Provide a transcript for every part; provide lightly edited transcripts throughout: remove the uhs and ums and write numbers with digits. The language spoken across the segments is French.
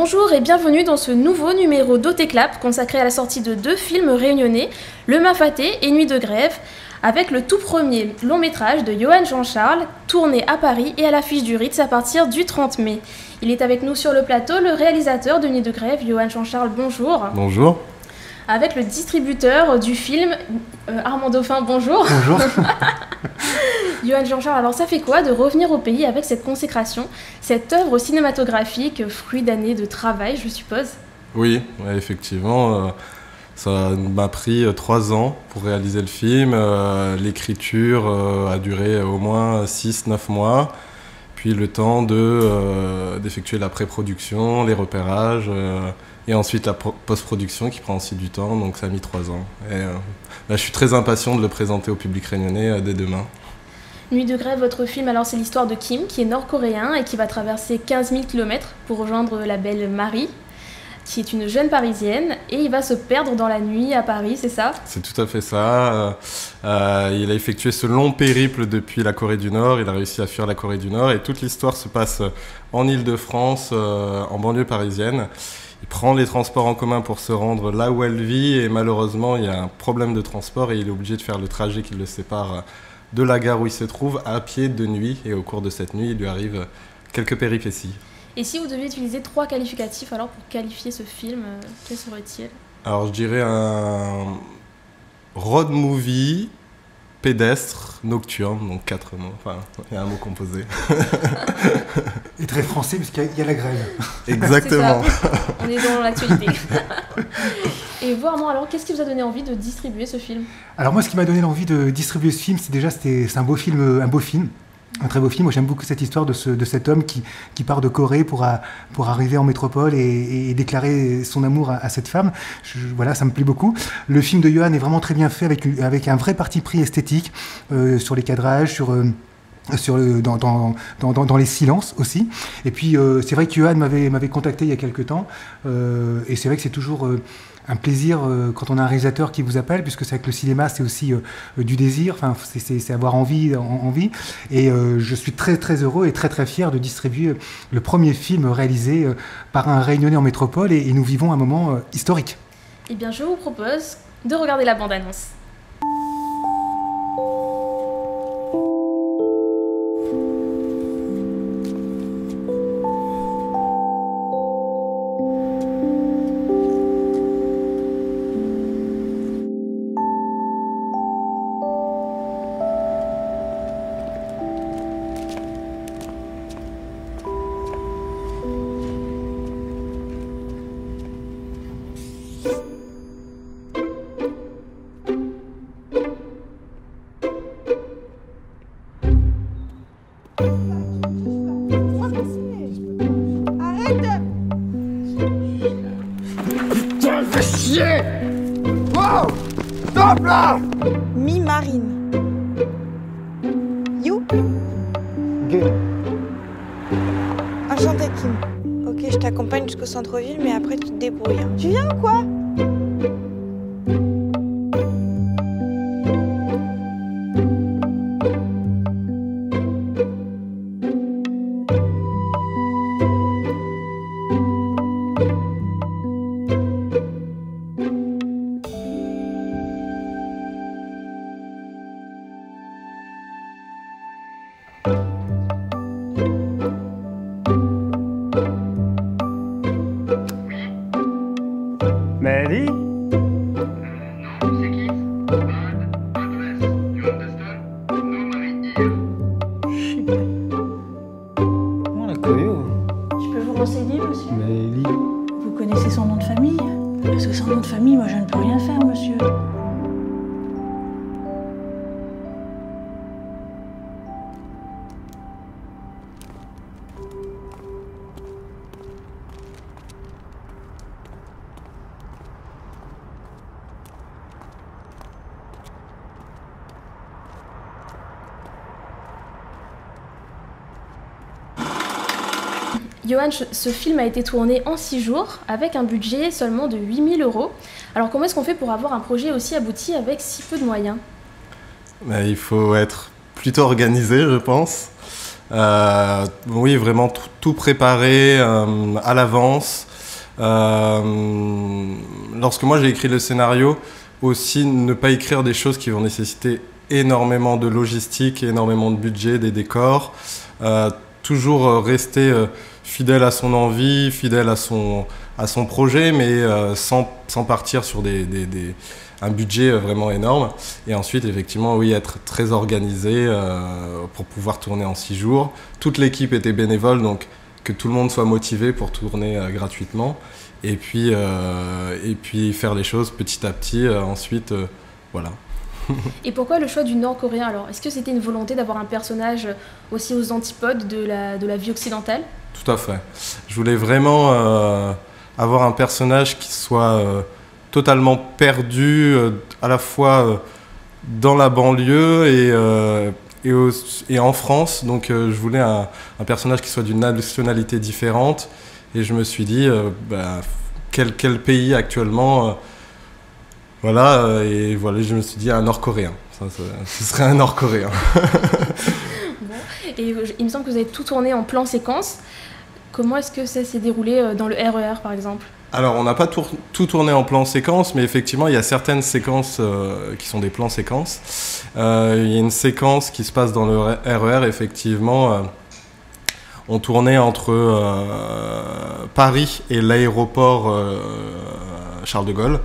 Bonjour et bienvenue dans ce nouveau numéro d'Otéclap consacré à la sortie de 2 films réunionnais, Le Mafaté et Nuit de grève, avec le tout premier long métrage de Johan Jean-Charles, tourné à Paris et à l'affiche du Ritz à partir du 30 mai. Il est avec nous sur le plateau, le réalisateur de Nuit de grève, Johan Jean-Charles, bonjour. Bonjour. Avec le distributeur du film, Armand Dauphin, bonjour. Bonjour. Johan Jean-Charles, alors ça fait quoi de revenir au pays avec cette consécration, cette œuvre cinématographique, fruit d'années de travail, je suppose? Oui, effectivement, ça m'a pris 3 ans pour réaliser le film. L'écriture a duré au moins 6-9 mois, puis le temps d'effectuer la pré-production, les repérages, et ensuite la post-production qui prend aussi du temps, donc ça a mis 3 ans. Et là, je suis très impatient de le présenter au public réunionnais dès demain. Nuit de grève, votre film, alors c'est l'histoire de Kim, qui est nord-coréen et qui va traverser 15 000 km pour rejoindre la belle Marie, qui est une jeune parisienne, et il va se perdre dans la nuit à Paris, c'est ça? C'est tout à fait ça. Il a effectué ce long périple depuis la Corée du Nord, il a réussi à fuir la Corée du Nord, et toute l'histoire se passe en Île-de-France, en banlieue parisienne. Il prend les transports en commun pour se rendre là où elle vit, et malheureusement, il y a un problème de transport, et il est obligé de faire le trajet qui le sépare de la gare où il se trouve à pied de nuit, et au cours de cette nuit, il lui arrive quelques péripéties. Et si vous deviez utiliser 3 qualificatifs alors pour qualifier ce film, quels seraient-ils? Alors je dirais un road movie pédestre nocturne, donc 4 mots, enfin il y a un mot composé. Et très français parce qu'il y a la grève. Exactement. On est dans l'actualité. Et vous, Armand, alors qu'est-ce qui vous a donné envie de distribuer ce film? Alors moi, ce qui m'a donné l'envie de distribuer ce film, c'est un beau film, un très beau film. Moi, j'aime beaucoup cette histoire de cet homme qui part de Corée pour arriver en métropole et déclarer son amour à cette femme. Voilà, ça me plaît beaucoup. Le film de Johan est vraiment très bien fait avec un vrai parti pris esthétique sur les cadrages, dans les silences aussi. Et puis c'est vrai que Johan m'avait contacté il y a quelques temps et c'est vrai que c'est toujours un plaisir quand on a un réalisateur qui vous appelle, puisque c'est avec le cinéma, c'est aussi du désir, enfin c'est avoir envie. Et je suis très très heureux et très très fier de distribuer le premier film réalisé par un Réunionnais en métropole, et nous vivons un moment historique. Eh bien je vous propose de regarder la bande-annonce. Wow! Stop là! Mi-marine. You? Gay. Enchanté, Kim. Ok, je t'accompagne jusqu'au centre-ville, mais après tu te débrouilles. Hein. Tu viens ou quoi? Mary? Non, c'est qui? Adresse, you understand? No Marie here. What a coyo. Je peux vous renseigner, monsieur? Mary. Vous connaissez son nom de famille? Parce que sans nom de famille, moi je ne peux rien faire, monsieur. Johan, ce film a été tourné en 6 jours, avec un budget seulement de 8 000 €. Alors comment est-ce qu'on fait pour avoir un projet aussi abouti avec si peu de moyens? Il faut être plutôt organisé, je pense. Oui, vraiment tout préparé à l'avance. Lorsque moi j'ai écrit le scénario, aussi ne pas écrire des choses qui vont nécessiter énormément de logistique, énormément de budget, des décors. Toujours rester fidèle à son envie, fidèle à son projet, mais sans partir sur un budget vraiment énorme. Et ensuite, effectivement, oui, être très organisé pour pouvoir tourner en 6 jours. Toute l'équipe était bénévole, donc que tout le monde soit motivé pour tourner gratuitement. Et puis faire les choses petit à petit. Ensuite, voilà. Et pourquoi le choix du nord-coréen alors? Est-ce que c'était une volonté d'avoir un personnage aussi aux antipodes de la vie occidentale? Tout à fait. Je voulais vraiment avoir un personnage qui soit totalement perdu, à la fois dans la banlieue et en France. Donc je voulais un personnage qui soit d'une nationalité différente. Et je me suis dit, quel pays actuellement voilà, et voilà, je me suis dit un nord-coréen. Ce serait un nord-coréen. Bon. Et il me semble que vous avez tout tourné en plan séquence. Comment est-ce que ça s'est déroulé dans le RER par exemple? Alors, on n'a pas tout tourné en plan séquence, mais effectivement, il y a certaines séquences qui sont des plans séquences. Il y a une séquence qui se passe dans le RER, effectivement. On tournait entre Paris et l'aéroport Charles de Gaulle.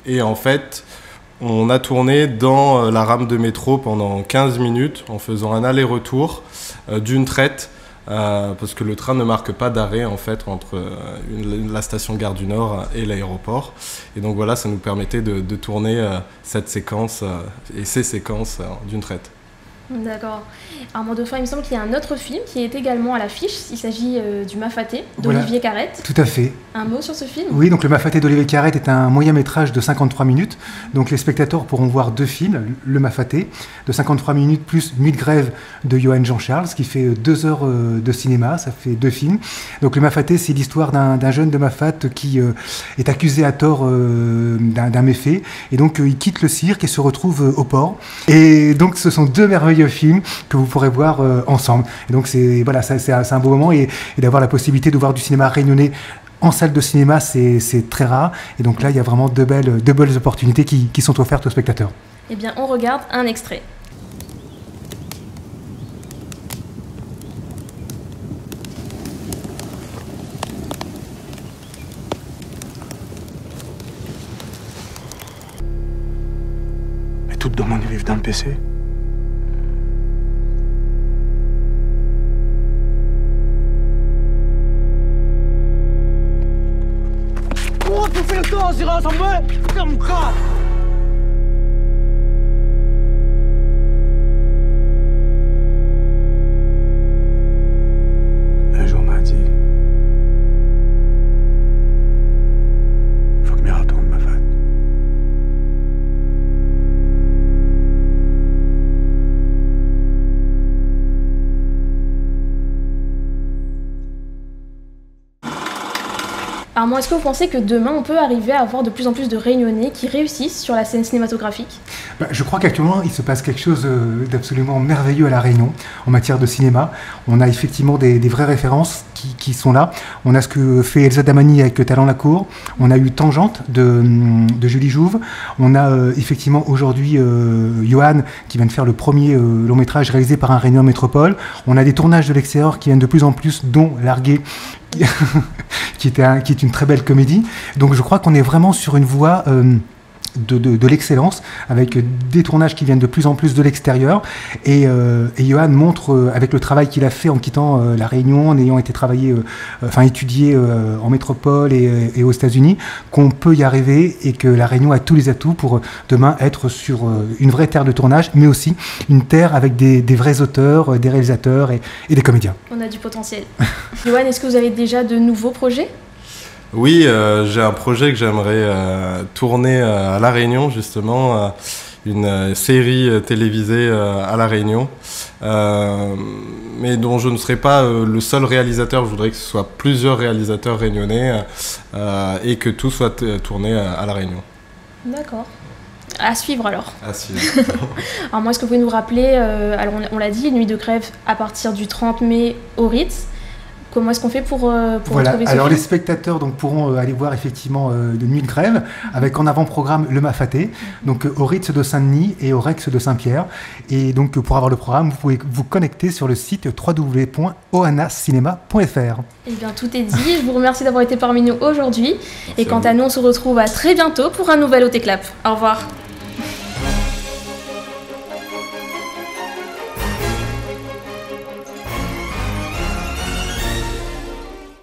Et en fait, on a tourné dans la rame de métro pendant 15 minutes en faisant un aller-retour d'une traite. Parce que le train ne marque pas d'arrêt en fait entre la station Gare du Nord et l'aéroport. Et donc voilà, ça nous permettait de tourner cette séquence et ces séquences d'une traite. D'accord. Armand Dauphin, il me semble qu'il y a un autre film qui est également à l'affiche. Il s'agit du Mafaté d'Olivier Carrette. Tout à fait. Un mot sur ce film? Oui, donc le Mafaté d'Olivier Carrette est un moyen métrage de 53 minutes. Donc les spectateurs pourront voir 2 films, le Mafaté de 53 minutes plus Nuit de grève de Johan Jean-Charles, ce qui fait 2 heures de cinéma, ça fait 2 films. Donc le Mafaté, c'est l'histoire d'un jeune de Mafat qui est accusé à tort d'un méfait. Et donc il quitte le cirque et se retrouve au port. Et donc ce sont 2 merveilleux films que vous pourrez voir ensemble. Et donc c'est un beau moment et d'avoir la possibilité de voir du cinéma réunionnais en salle de cinéma, c'est très rare. Et donc là, il y a vraiment deux belles opportunités qui sont offertes aux spectateurs. Eh bien, on regarde un extrait. Mais tout le monde vit dans le PC. Tu fais le tour, on s'y rassemble comme ça. Un jour m'a dit, faut que je retourne ma femme. Armand, est-ce que vous pensez que demain, on peut arriver à avoir de plus en plus de Réunionnais qui réussissent sur la scène cinématographique? Je crois qu'actuellement, il se passe quelque chose d'absolument merveilleux à La Réunion en matière de cinéma. On a effectivement des vraies références qui sont là. On a ce que fait Elsa Damani avec Talent Lacour. On a eu Tangente de Julie Jouve. On a effectivement aujourd'hui Johan qui vient de faire le premier long métrage réalisé par un Réunion Métropole. On a des tournages de l'extérieur qui viennent de plus en plus, dont Largué, qui est une très belle comédie. Donc je crois qu'on est vraiment sur une voie de l'excellence, avec des tournages qui viennent de plus en plus de l'extérieur. Et Johan montre, avec le travail qu'il a fait en quittant La Réunion, en ayant été étudié en métropole et aux États-Unis, qu'on peut y arriver et que La Réunion a tous les atouts pour demain être sur une vraie terre de tournage, mais aussi une terre avec des vrais auteurs, des réalisateurs et des comédiens. On a du potentiel. Johan, est-ce que vous avez déjà de nouveaux projets? Oui, j'ai un projet que j'aimerais tourner à La Réunion, justement, une série télévisée à La Réunion, mais dont je ne serai pas le seul réalisateur. Je voudrais que ce soit plusieurs réalisateurs réunionnais et que tout soit tourné à La Réunion. D'accord. À suivre alors. À suivre. Alors moi, est-ce que vous pouvez nous rappeler, alors on l'a dit, Nuit de grève à partir du 30 mai au Ritz. Comment est-ce qu'on fait pour Voilà. retrouver ce Alors film les spectateurs donc, pourront aller voir effectivement de Nuit de grève avec en avant-programme le Mafaté, donc au Ritz de Saint-Denis et au Rex de Saint-Pierre. Et donc pour avoir le programme, vous pouvez vous connecter sur le site www.oanascinema.fr. Eh bien, tout est dit. Je vous remercie d'avoir été parmi nous aujourd'hui. Et quant à nous, on se retrouve à très bientôt pour un nouvel OT Clap. Au revoir.